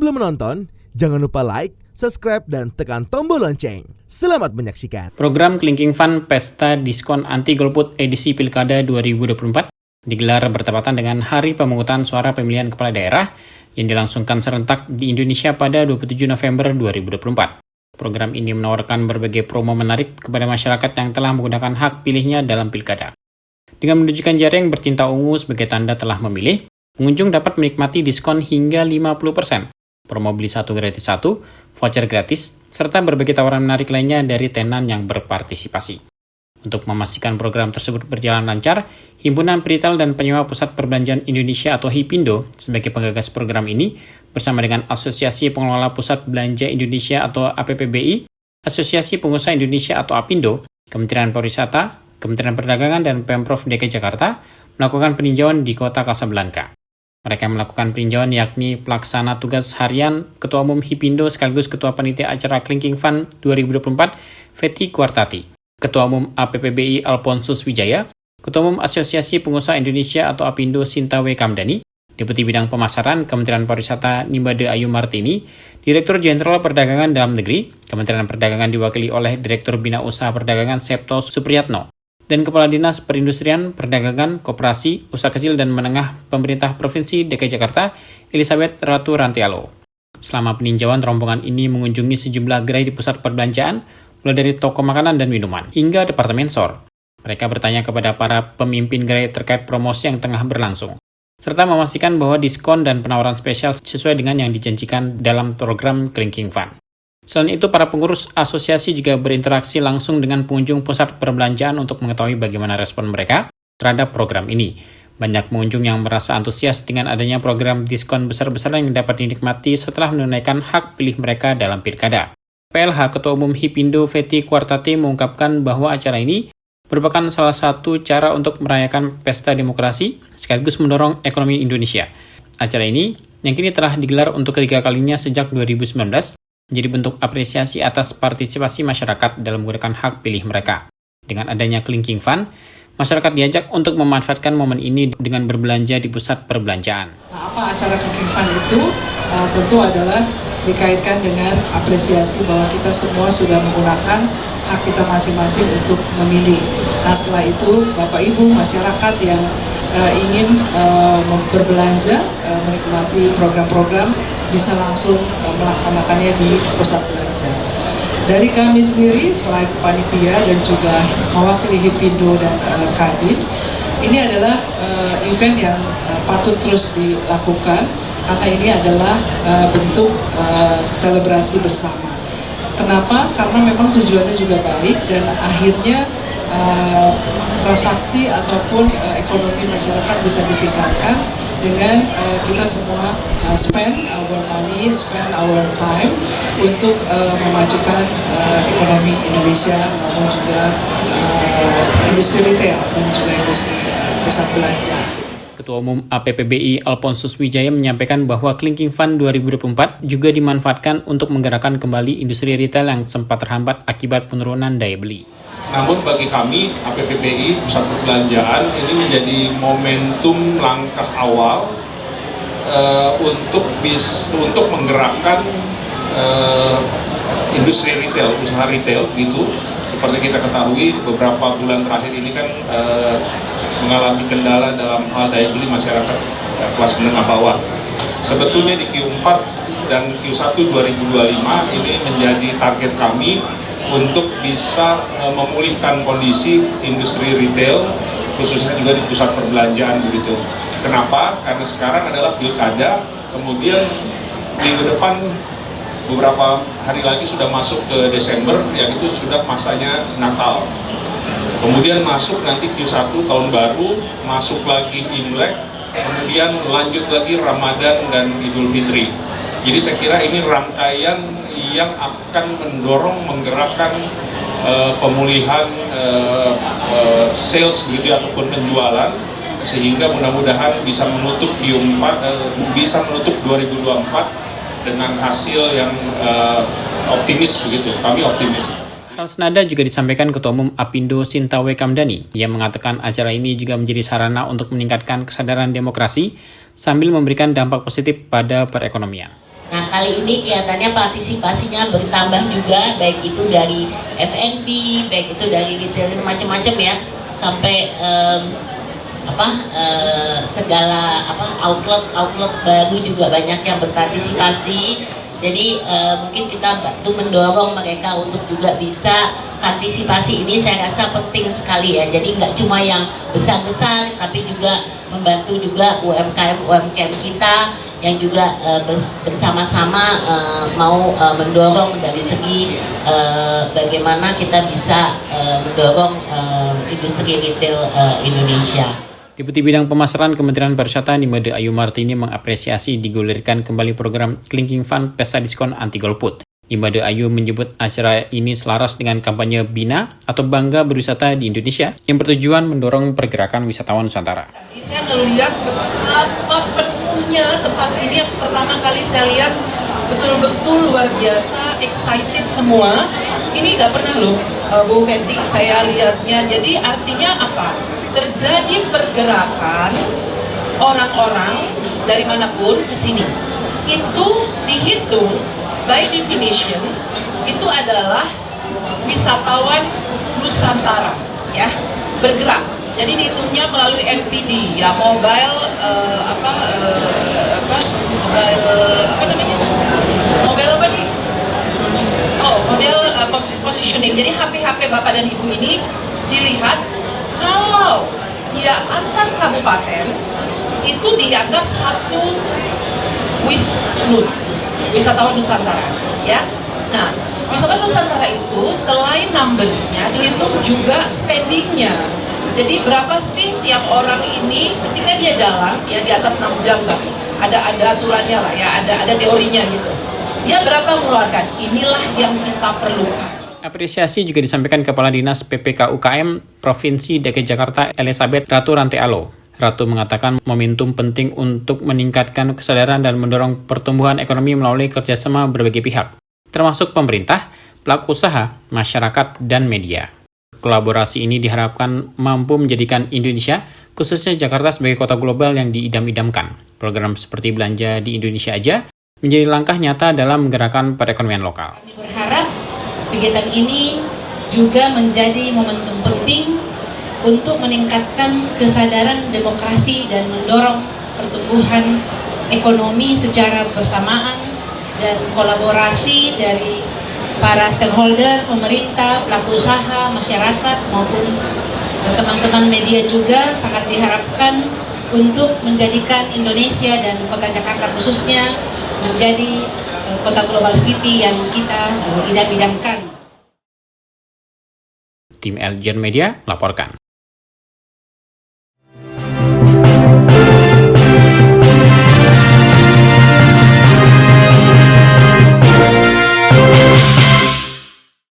Sebelum menonton, jangan lupa like, subscribe, dan tekan tombol lonceng. Selamat menyaksikan. Program Clinking Fund Pesta Diskon Anti Golput edisi Pilkada 2024 digelar bertepatan dengan Hari Pemungutan Suara Pemilihan Kepala Daerah yang dilangsungkan serentak di Indonesia pada 27 November 2024. Program ini menawarkan berbagai promo menarik kepada masyarakat yang telah menggunakan hak pilihnya dalam pilkada. Dengan menunjukkan jari yang bertinta ungu sebagai tanda telah memilih, pengunjung dapat menikmati diskon hingga 50%, promo beli satu gratis satu, voucher gratis, serta berbagai tawaran menarik lainnya dari tenan yang berpartisipasi. Untuk memastikan program tersebut berjalan lancar, Himpunan Peritel dan Penyewa Pusat Perbelanjaan Indonesia atau HIPINDO sebagai penggagas program ini bersama dengan Asosiasi Pengelola Pusat Belanja Indonesia atau APPBI, Asosiasi Pengusaha Indonesia atau APindo, Kementerian Pariwisata, Kementerian Perdagangan dan Pemprov DKI Jakarta melakukan peninjauan di Kota Kasablanka. Mereka melakukan peninjauan yakni pelaksana tugas harian Ketua Umum HIPINDO sekaligus Ketua Panitia Acara Clinking Fund 2024 Feti Kuartati, Ketua Umum APPBI Alponsus Wijaya, Ketua Umum Asosiasi Pengusaha Indonesia atau APindo Sinta W. Kamdani, Deputi Bidang Pemasaran Kementerian Pariwisata Nimbade Ayu Martini, Direktur Jenderal Perdagangan Dalam Negeri, Kementerian Perdagangan diwakili oleh Direktur Bina Usaha Perdagangan Septo Supriyatno, dan Kepala Dinas Perindustrian, Perdagangan, Koperasi, Usaha Kecil dan Menengah Pemerintah Provinsi DKI Jakarta, Elizabeth Ratu Rantialo. Selama peninjauan, rombongan ini mengunjungi sejumlah gerai di pusat perbelanjaan, mulai dari toko makanan dan minuman, hingga departemen store. Mereka bertanya kepada para pemimpin gerai terkait promosi yang tengah berlangsung, serta memastikan bahwa diskon dan penawaran spesial sesuai dengan yang dijanjikan dalam program Clinking Fund. Selain itu, para pengurus asosiasi juga berinteraksi langsung dengan pengunjung pusat perbelanjaan untuk mengetahui bagaimana respon mereka terhadap program ini. Banyak pengunjung yang merasa antusias dengan adanya program diskon besar-besaran yang dapat dinikmati setelah menunaikan hak pilih mereka dalam pilkada. PLH Ketua Umum HIPINDO Feti Kuartati mengungkapkan bahwa acara ini merupakan salah satu cara untuk merayakan pesta demokrasi sekaligus mendorong ekonomi Indonesia. Acara ini yang kini telah digelar untuk ketiga kalinya sejak 2019 menjadi bentuk apresiasi atas partisipasi masyarakat dalam menggunakan hak pilih mereka. Dengan adanya Clinking Fund, masyarakat diajak untuk memanfaatkan momen ini dengan berbelanja di pusat perbelanjaan. Apa acara Clinking Fund itu? Tentu adalah dikaitkan dengan apresiasi bahwa kita semua sudah menggunakan hak kita masing-masing untuk memilih. Nah, setelah itu Bapak Ibu masyarakat yang ingin berbelanja, menikmati program-program bisa langsung melaksanakannya di pusat belanja. Dari kami sendiri selaku panitia dan juga mewakili HIPINDO dan Kadin, ini adalah event yang patut terus dilakukan karena ini adalah bentuk selebrasi bersama. Kenapa? Karena memang tujuannya juga baik dan akhirnya transaksi ataupun ekonomi masyarakat bisa ditingkatkan dengan kita semua spend our money, spend our time untuk memajukan ekonomi Indonesia maupun juga industri retail dan juga industri pusat belanja. Ketua Umum APPBI Alponsus Wijaya menyampaikan bahwa Clinking Fund 2024 juga dimanfaatkan untuk menggerakkan kembali industri retail yang sempat terhambat akibat penurunan daya beli. Namun bagi kami, APPBI, Pusat Perbelanjaan, ini menjadi momentum langkah awal untuk menggerakkan industri retail, usaha retail gitu. Seperti kita ketahui, beberapa bulan terakhir ini kan mengalami kendala dalam hal daya beli masyarakat kelas menengah bawah. Sebetulnya di Q4 dan Q1 2025 ini menjadi target kami untuk bisa memulihkan kondisi industri retail, khususnya juga di pusat perbelanjaan begitu. Kenapa? Karena sekarang adalah pilkada, kemudian minggu depan beberapa hari lagi sudah masuk ke Desember, yang itu sudah masanya Natal. Kemudian masuk nanti Q1 tahun baru, masuk lagi Imlek, kemudian lanjut lagi Ramadan dan Idul Fitri. Jadi saya kira ini rangkaian yang akan mendorong menggerakkan pemulihan sales begitu ataupun penjualan, sehingga mudah-mudahan bisa menutup Q4 bisa menutup 2024 dengan hasil yang optimis begitu. Kami optimis. Hal senada juga disampaikan Ketua Umum APindo Sinta W. Kamdani. Ia mengatakan acara ini juga menjadi sarana untuk meningkatkan kesadaran demokrasi sambil memberikan dampak positif pada perekonomian. Nah, kali ini kelihatannya partisipasinya bertambah juga, baik itu dari F&B, baik itu dari retail macam-macam ya, sampai segala outlet baru juga banyak yang berpartisipasi. Jadi mungkin kita bantu mendorong mereka untuk juga bisa partisipasi. Ini saya rasa penting sekali ya. Jadi nggak cuma yang besar-besar, tapi juga membantu juga UMKM kita yang juga bersama-sama mau mendorong dari segi bagaimana kita bisa mendorong industri retail Indonesia. Deputi Bidang Pemasaran Kementerian Pariwisata Nimade Ayu Martini mengapresiasi digulirkan kembali program Clinking Fund Pesta Diskon Anti Golput. Nimade Ayu menyebut acara ini selaras dengan kampanye BINA atau Bangga Berwisata di Indonesia yang bertujuan mendorong pergerakan wisatawan Nusantara. Saya melihat betapa penuhnya tempat ini, yang pertama kali saya lihat betul-betul luar biasa, excited semua. Ini nggak pernah loh, Bu Fetty, saya lihatnya. Jadi artinya apa? Terjadi pergerakan orang-orang dari manapun ke sini. Itu dihitung by definition itu adalah wisatawan Nusantara, ya, bergerak. Jadi dihitungnya melalui MPD, ya, mobile positioning. Jadi HP Bapak dan Ibu ini dilihat kalau dia antar kabupaten itu dianggap satu wisatawan Nusantara, ya. Nah, wisatawan Nusantara itu selain numbersnya dihitung juga spendingnya. Jadi berapa sih tiap orang ini ketika dia jalan ya di atas 6 jam kan? Ada aturannya lah ya, ada teorinya gitu. Dia berapa mengeluarkan? Inilah yang kita perlukan. Apresiasi juga disampaikan Kepala Dinas PPK UKM Provinsi DKI Jakarta Elizabeth Ratu Rantealo. Ratu mengatakan momentum penting untuk meningkatkan kesadaran dan mendorong pertumbuhan ekonomi melalui kerjasama berbagai pihak, termasuk pemerintah, pelaku usaha, masyarakat, dan media. Kolaborasi ini diharapkan mampu menjadikan Indonesia, khususnya Jakarta sebagai kota global yang diidam-idamkan. Program seperti belanja di Indonesia aja menjadi langkah nyata dalam menggerakkan perekonomian lokal. Kami berharap kegiatan ini juga menjadi momentum penting untuk meningkatkan kesadaran demokrasi dan mendorong pertumbuhan ekonomi secara bersamaan dan kolaborasi dari para stakeholder, pemerintah, pelaku usaha, masyarakat maupun teman-teman media juga sangat diharapkan untuk menjadikan Indonesia dan kota Jakarta khususnya menjadi kota global city yang kita idam-idamkan. Tim Elgen Media laporkan.